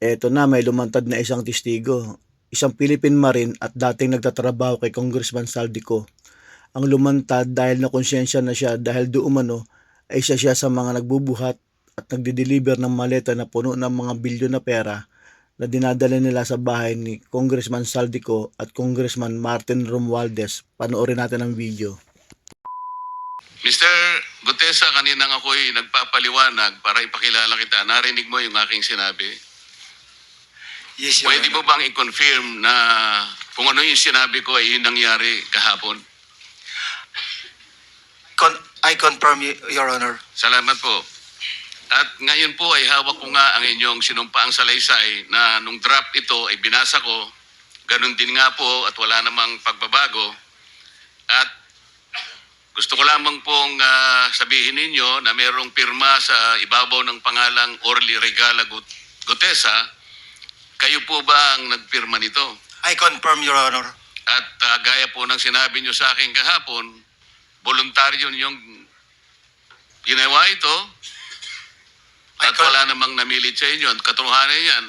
Eto na, may lumantad na isang testigo, isang Philippine Marine at dating nagtatrabaho kay Congressman Saldico. Ang lumantad dahil nakonsensya na siya dahil doon ay isa siya sa mga nagbubuhat at nagde-deliver ng maleta na puno ng mga bilyon na pera na dinadala nila sa bahay ni Congressman Saldico at Congressman Martin Romualdez. Panoorin natin ang video. Mr. Gutesa, kaninang ako'y nagpapaliwanag para ipakilala kita. Narinig mo yung aking sinabi? Yes, Your Pwede Honor. mo bang i-confirm na kung ano yung sinabi ko ay yun nangyari kahapon? I confirm, Your Honor. Salamat po. At ngayon po ay hawak ko nga ang inyong sinumpaang salaysay na nung draft ito ay binasa ko. Ganun din nga po at wala namang pagbabago. At gusto ko lamang pong sabihin ninyo na mayroong pirma sa ibabaw ng pangalang Orly Regala Gutesa. Kayo po ba ang nagpirma nito? I confirm, Your Honor. At gaya po ng sinabi nyo sa akin kahapon, voluntaryo ninyong ginawa ito at wala namang namilit sa inyo. At katotohanan yan,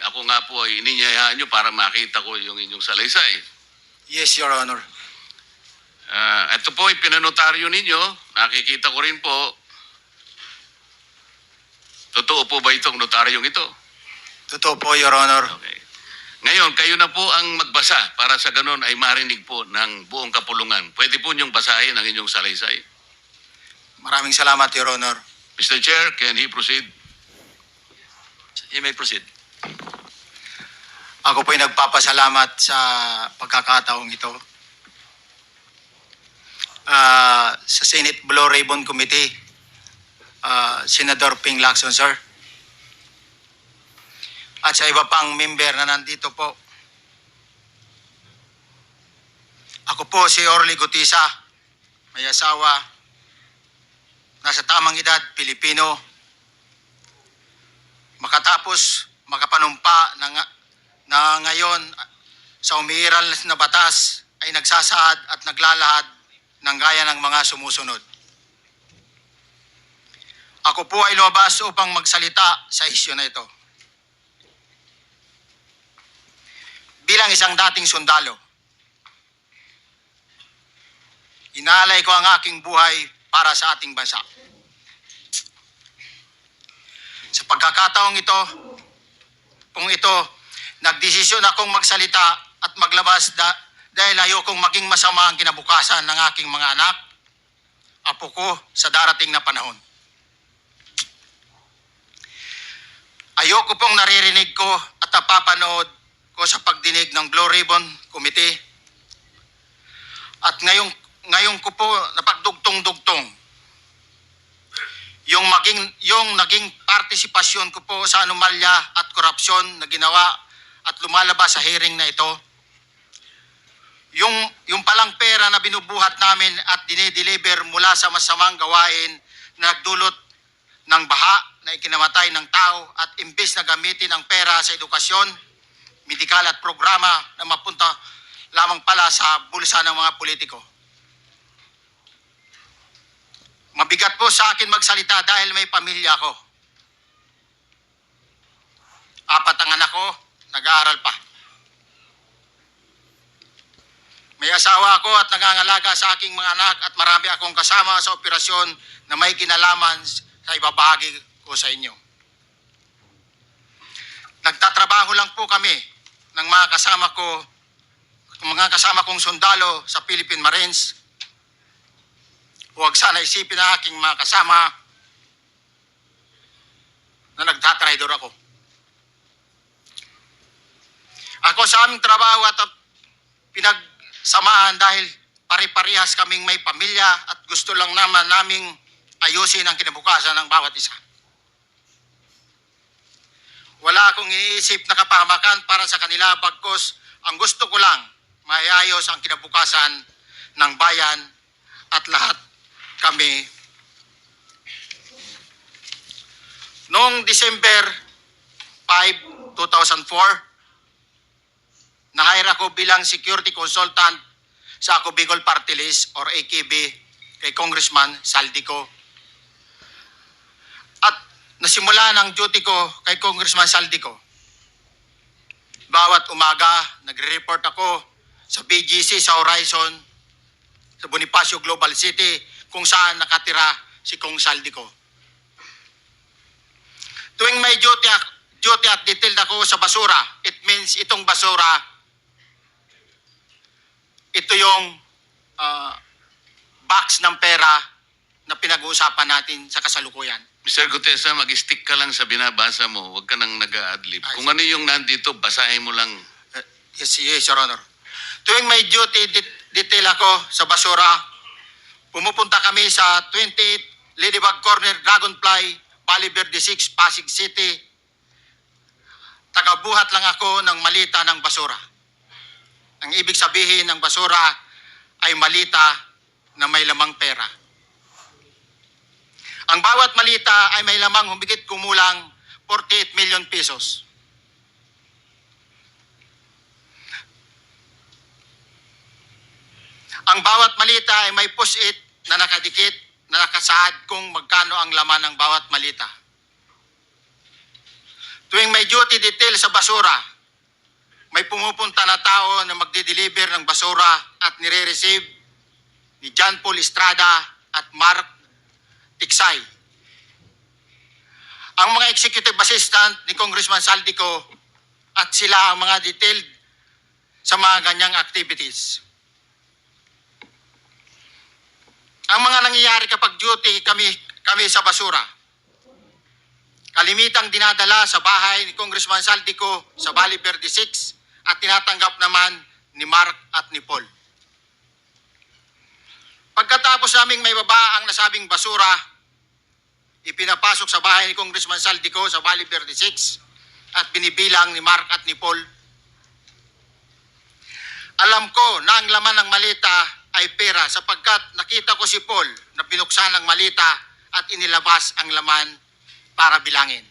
ako nga po ay ininyayahan nyo para makita ko yung inyong salaysay. Yes, Your Honor. Ito po ay pinanotaryo ninyo. Nakikita ko rin po. Totoo po ba itong notaryong ito? Totoo po, Your Honor. Okay. Ngayon, kayo na po ang magbasa para sa ganun ay marinig po ng buong kapulungan. Pwede po niyong basahin ang inyong salaysay. Maraming salamat, Your Honor. Mr. Chair, can he proceed? You may proceed. Ako po'y nagpapasalamat sa pagkakataong ito. Sa Senate Blue Ribbon Committee, Senador Ping Lacson, sir. At sa iba pang member na nandito po. Ako po si Orly Gutesa, may asawa, nasa tamang edad, Pilipino. Makatapos makapanumpa na ngayon sa umiiral na batas ay nagsasaad at naglalahad ng gaya ng mga sumusunod. Ako po ay lumabas upang magsalita sa isyu na ito. Bilang isang dating sundalo, inalay ko ang aking buhay para sa ating bansa. Sa pagkakataong ito, nagdesisyon akong magsalita at maglabas dahil ayokong maging masama ang kinabukasan ng aking mga anak, apo ko sa darating na panahon. Ayoko pong naririnig ko at napapanood ko sa pagdinig ng Blue Ribbon Committee. At ngayon ko po napagdugtong-dugtong yung naging partisipasyon ko po sa anomalya at korupsyon na ginawa at lumalabas sa hearing na ito. Yung palang pera na binubuhat namin at dinideliver mula sa masamang gawain na nagdulot ng baha na ikinamatay ng tao at imbes na gamitin ang pera sa edukasyon, medikal at programa na mapunta lamang pala sa bulsa ng mga politiko. Mabigat po sa akin magsalita dahil may pamilya ko. 4 ang anak ko, nag-aaral pa. May asawa ako at nangangalaga sa aking mga anak at marami akong kasama sa operasyon na may kinalaman sa ibabahagi ko sa inyo. Nagtatrabaho lang po kami ng mga kasama kong sundalo sa Philippine Marines. Huwag sana isipin na aking mga kasama na nagtatraidor ako. Ako sa aming trabaho at pinagsamahan dahil pare-parehas kaming may pamilya at gusto lang naman naming ayusin ang kinabukasan ng bawat isa. Wala akong iniisip na kapahamakan para sa kanila, bagkus ang gusto ko lang maayos ang kinabukasan ng bayan at lahat kami. Noong December 5, 2004, na-hire ako bilang security consultant sa Ako Bicol Party List or AKB kay Congressman Saldico. At nasimula ng duty ko kay Congressman Saldico bawat umaga nagre-report ako sa BGC sa Horizon, sa Bonifacio Global City, kung saan nakatira si Kong Saldico. Tuwing may duty at detailed ako sa basura, it means itong basura, ito yung box ng pera na pinag-uusapan natin sa kasalukuyan. Mr. Gutesa, mag-stick ka lang sa binabasa mo. Huwag ka nang nag-a-adlib. Kung ano yung nandito, basahin mo lang. Yes, Your Honor. Tuwing may duty detail ako sa basura, pumupunta kami sa 28 Ladybug Corner, Dragonfly, Valle Verde 6, Pasig City. Tagabuhat lang ako ng malita ng basura. Ang ibig sabihin ng basura ay malita na may lamang pera. Ang bawat malita ay may lamang humigit kumulang 48 million pesos. Ang bawat malita ay may push-it na nakadikit na nakasaad kung magkano ang laman ng bawat malita. Tuwing may duty detail sa basura, may pumupunta na tao na magdi-deliver ng basura at nire-receive ni John Paul Estrada at Mark Tiksay. Ang mga executive assistant ni Congressman Saldico at sila ang mga detailed sa mga ganyang activities. Ang mga nangyayari kapag duty kami sa basura, kalimitang dinadala sa bahay ni Congressman Saldico sa Valle Verde 6 at tinatanggap naman ni Mark at ni Paul. Pagkatapos naming may baba ang nasabing basura, ipinapasok sa bahay ni Congressman Saldico sa Valle Verde 6 at binibilang ni Mark at ni Paul. Alam ko na ang laman ng malita ay pera sapagkat nakita ko si Paul na binuksan ang malita at inilabas ang laman para bilangin.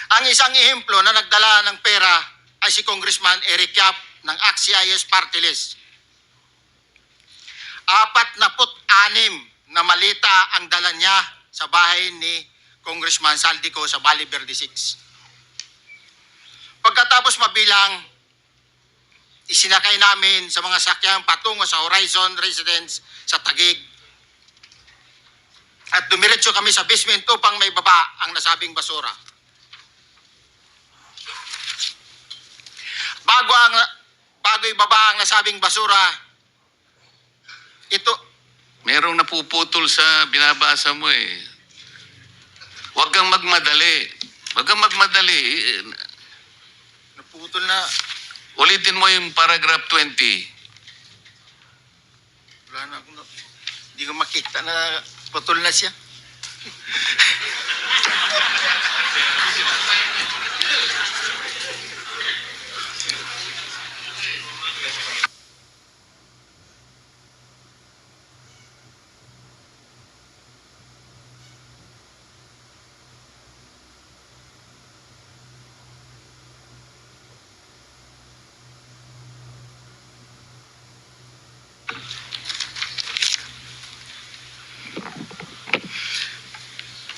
Ang isang ehemplo na nagdala ng pera ay si Congressman Eric Yap ng AXIS Party List. 46 na malita ang dala niya sa bahay ni Congressman Saldico sa Valle Verde 6. Pagkatapos mabilang, isinakay namin sa mga sakyan patungo sa Horizon Residence sa Taguig. At dumiretso kami sa basement upang may baba ang nasabing basura. Bago ibaba ang nasabing basura, ito, Merong napuputol sa binabasa mo eh. Huwag kang magmadali. Huwag kang magmadali. naputol na, Ulitin mo yung paragraph 20. wala na akong, hindi ko makita na putol na siya.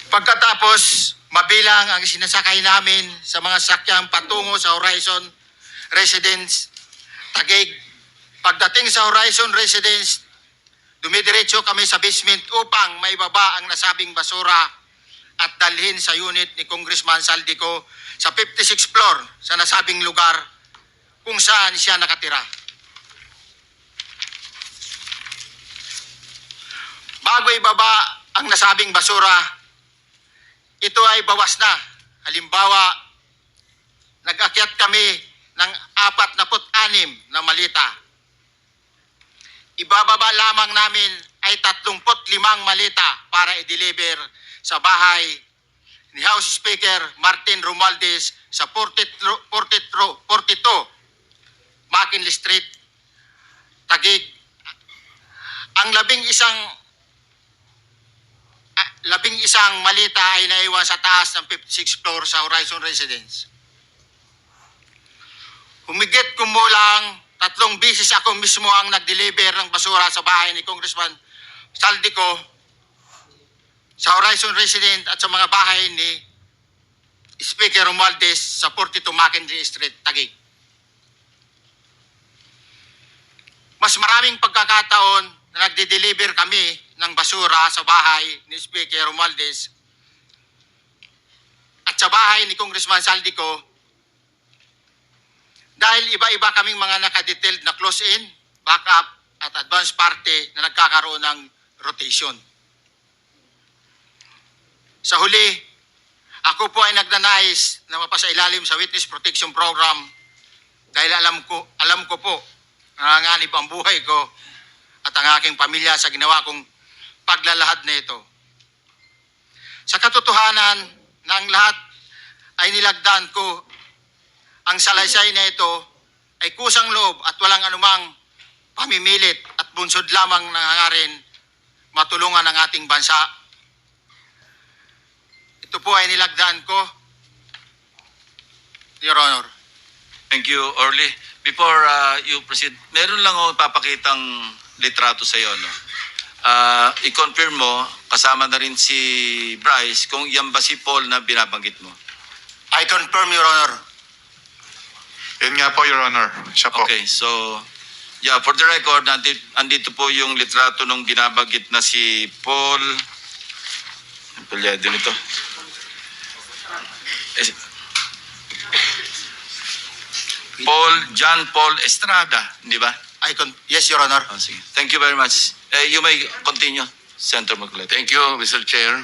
Pagkatapos, mabilang ang sinasakay namin sa mga sakyang patungo sa Horizon Residence, Taguig. Pagdating sa Horizon Residence, dumidiretso kami sa basement upang maibaba ang nasabing basura at dalhin sa unit ni Congressman Saldico sa 56th floor sa nasabing lugar kung saan siya nakatira. Bago ibaba ang nasabing basura, ito ay bawas na. Halimbawa, nag-akyat kami ng 46 na malita. Ibababa lamang namin ay 35 malita para i-deliver sa bahay ni House Speaker Martin Romualdez sa 42 McKinley Street, Taguig. Ang labing isang malita ay naiwan sa taas ng 56th floor sa Horizon Residence. Humigit kumulang 3 beses ako mismo ang nag-deliver ng basura sa bahay ni Congressman Saldico, sa Horizon Residence at sa mga bahay ni Speaker Romualdez sa 42 Mackenzie Street, Taguig. Mas maraming pagkakataon na nagde-deliver kami ng basura sa bahay ni Speaker Romualdez at sa bahay ni Congressman Saldico dahil iba-iba kaming mga nakadetailed na close-in, backup at advance party na nagkakaroon ng rotation. Sa huli, ako po ay nagnanais na mapasailalim sa Witness Protection Program dahil alam ko po nanganganib ang buhay ko at ang aking pamilya sa ginawa kong paglalahad na ito. Sa katotohanan ng lahat ay nilagdaan ko ang salaysay na ito ay kusang loob at walang anumang pamimilit at bunsod lamang nangangarin matulungan ang ating bansa. Ito po ay nilagdaan ko, Your Honor. Thank you, Orly. Before you proceed, meron lang ako ipapakitang litrato sa iyo, no? I-confirm mo, kasama na rin si Bryce, kung yan ba si Paul na binabanggit mo. I confirm, Your Honor. Yun nga po, Your Honor. Siya po. Okay, so, yeah, for the record, andito po yung litrato nung binabanggit na si Paul. Ang pulyado nito. John Paul Estrada, di ba? Yes, Your Honor. Oh, sige. Thank you very much. You may continue, Senator Marcoleta. Thank you, Mr. Chair.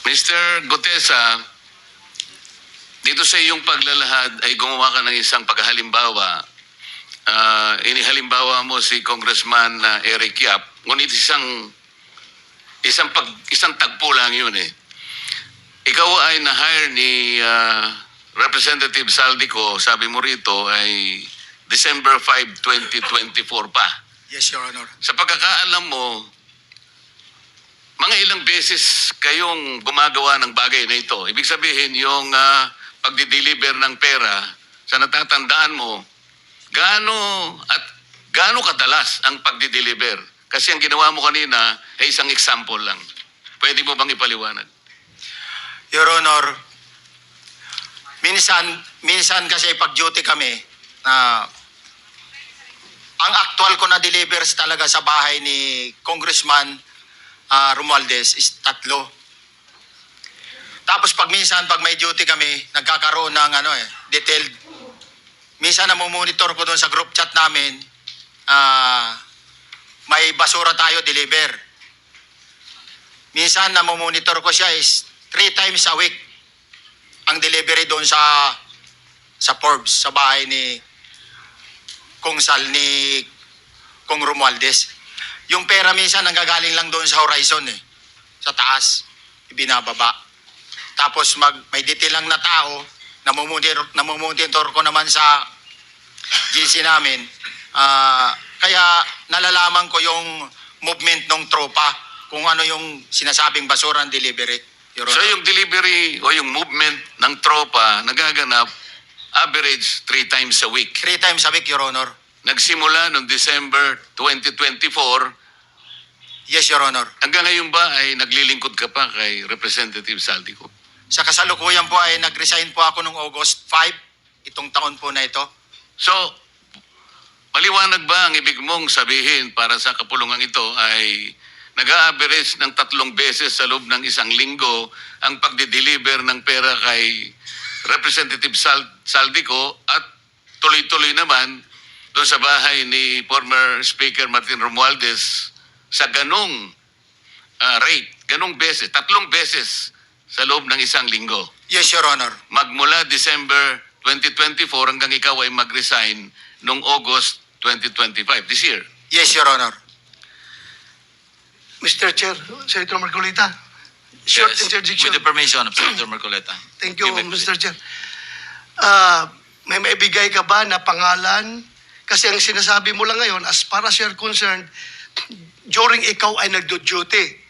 Mr. Gutesa, dito sa iyong paglalahad ay gumawa ka ng isang paghalimbawa. Inihalimbawa mo si Congressman Eric Yap, ngunit isang tagpo lang yun eh. Ikaw ay na-hire ni Representative Saldico, sabi mo rito ay December 5, 2024 pa. Yes, Your Honor. Sa pagkakaalam mo, mga ilang beses kayong gumagawa ng bagay na ito. Ibig sabihin, yung pagdi-deliver ng pera, sa natatandaan mo, gaano kadalas ang pagdi-deliver? Kasi ang ginawa mo kanina ay isang example lang. Pwede mo bang ipaliwanag? Your Honor, minsan kasi pag-duty kami, ang actual ko na delivers talaga sa bahay ni Congressman Romualdez is 3. Tapos pag may duty kami, nagkakaroon ng detailed. Minsan namumonitor ko doon sa group chat namin, may basura tayo deliver. Minsan namumonitor ko siya is 3 times a week ang delivery doon sa Forbes, sa bahay ni Kong Romualdez. Yung pera minsan nanggagaling lang doon sa horizon sa taas, ibinababa. Tapos may detail lang na tao, namumonitor ko naman sa GC namin. Kaya nalalaman ko yung movement ng tropa, kung ano yung sinasabing basura ng delivery. So yung delivery o yung movement ng tropa nagaganap average 3 times a week. 3 times a week, Your Honor. Nagsimula noong December 2024. Yes, Your Honor. Hanggang ngayon ba ay naglilingkod ka pa kay Representative Saldico? Sa kasalukuyan po ay nag-resign po ako noong August 5, itong taon po na ito. So, maliwanag ba ang ibig mong sabihin para sa kapulungan ito ay nag-a-average ng 3 beses sa loob ng isang linggo ang pagdi-deliver ng pera kay Representative Saldico at tuloy-tuloy naman doon sa bahay ni former Speaker Martin Romualdez sa ganong rate, ganong beses, 3 beses sa loob ng isang linggo. Yes, Your Honor. Magmula December 2024 hanggang ikaw ay mag-resign noong August 2025, this year. Yes, Your Honor. Mr. Chair, Senator Marcoleta, short Yes, interjection. with the permission of Senator Marcoleta. Thank you, may Mr. proceed. Chair. May maibigay ka ba na pangalan? Kasi ang sinasabi mo lang ngayon, as far as you're concerned, during ikaw ay nagdo-duty,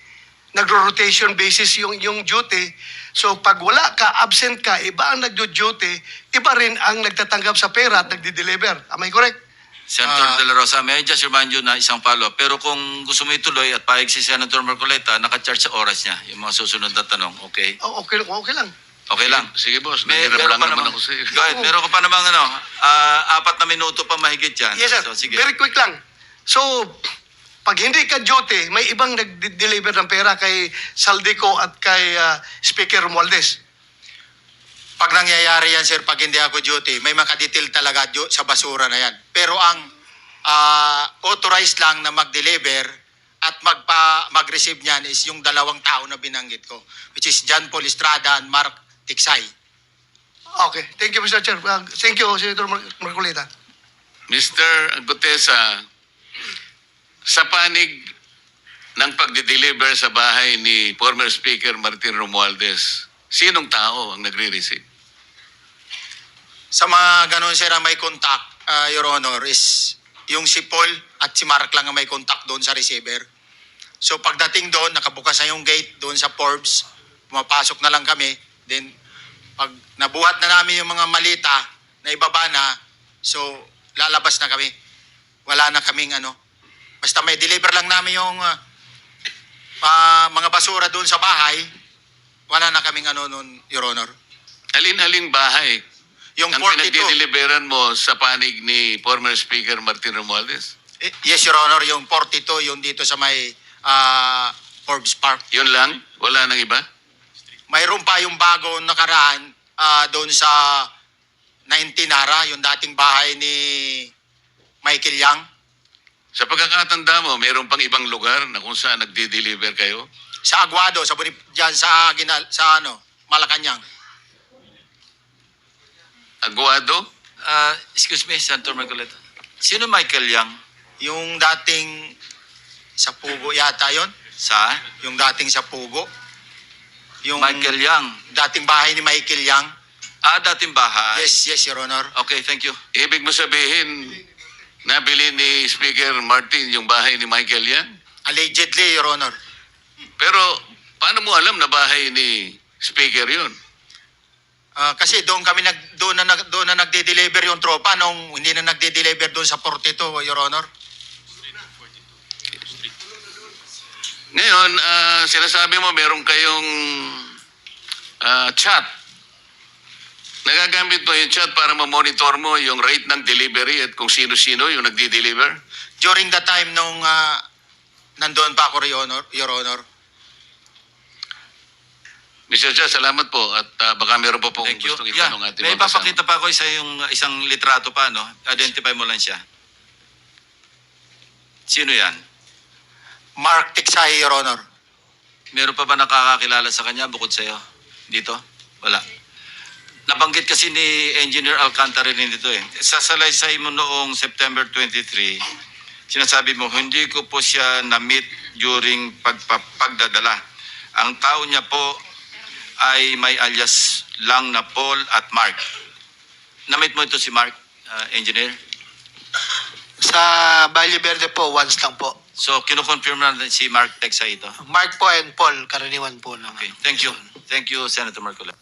nagro-rotation basis yung duty. So pag wala ka, absent ka, iba ang nagdo-duty, iba rin ang nagtatanggap sa pera at nagdi-deliver. Am I correct? Senator De La Rosa, may I just remind you na isang follow-up. Pero kung gusto mo ituloy at pahig si Senator Marcoleta, naka-charge sa oras niya, yung mga susunod na tanong, okay? Okay lang. Okay lang. Sige, boss. May, Nanghiram meron lang pa naman namang, ako sa iyo. go ahead, meron ka pa namang 4 na minuto pa mahigit yan. Yes, sir. So, sige. Very quick lang. So, pag hindi ka duty, may ibang nag-deliver ng pera kay Saldico at kay Speaker Romualdez. Pag nangyayari yan, sir, pag hindi ako duty, may makadetail talaga sa basura na yan. Pero ang authorized lang na mag-deliver at mag-receive niyan is yung 2 tao na binanggit ko, which is John Paul Estrada and Mark Tiksay. Okay. Thank you, Mr. Chair. Thank you, Senator Marcolita. Mr. Gutesa, sa panig ng pagdi-deliver sa bahay ni former Speaker Martin Romualdez, sinong tao ang nagre-receive? Sa mga ganun, sir, ang may contact, Your Honor, is yung si Paul at si Mark lang ang may contact doon sa receiver. So pagdating doon, nakabukas na yung gate doon sa Forbes, pumapasok na lang kami. Then pag nabuhat na namin yung mga malita na ibaba na, so lalabas na kami. Wala na kaming basta may deliver lang namin yung mga basura doon sa bahay, wala na kaming nun, Your Honor. Alin-aling bahay Yung ang 42. pinagdi-deliveran mo sa panig ni former Speaker Martin Romualdez? Yes, Your Honor, yung 42, yung dito sa may Forbes Park. Yun lang? Wala nang iba? Mayroon pa yung bago nakaraan doon sa 19 Nara, yung dating bahay ni Michael Yang. Sa pagkakatanda mo, mayroon pang ibang lugar na kung saan nagdi-deliver kayo? Sa Aguado, dyan sa Malacanang. Aguado? Excuse me, Senator Marcoleta. Sino Michael Yang? Yung dating sa Pugo yata yon, Sa? yung dating sa Pugo. Yung Michael Yang. dating bahay ni Michael Yang. Dating bahay. Yes, Your Honor. Okay, thank you. Ibig mo sabihin, nabili ni Speaker Martin yung bahay ni Michael yan? Allegedly, Your Honor. Pero paano mo alam na bahay ni Speaker yun? Kasi doon na nagde-deliver yung tropa nung hindi na nagde-deliver doon sa 42, Your Honor. Ngayon, sinasabi mo meron kayong chat. Nagagamit mo yung chat para ma-monitor mo yung rate ng delivery at kung sino-sino yung nagdi-deliver? During the time nung nandoon pa ako, Your Honor. Mr. Chair, salamat po at baka meron pa pong Thank you. gustong Yeah, itanong ating may mga kasama. papakita pa ako isang litrato pa, no? Identify mo lang siya. Sino yan? Mark Tiksay, Your Honor. Meron pa ba nakakakilala sa kanya bukod sa'yo? Dito? Wala. Nabanggit kasi ni Engineer Alcantara rin dito eh. Sa salaysay mo noong September 23, sinasabi mo, hindi ko po siya na-meet during pagdadala. Ang tao niya po ay may alias lang na Paul at Mark. Na-meet mo ito si Mark, Engineer? Sa Valle Verde po, once lang po. So, kinukonfirm na si Mark Tiksay ito. Mark po and Paul, karaniwan po naman. Okay, thank you. Thank you, Senator Marcola.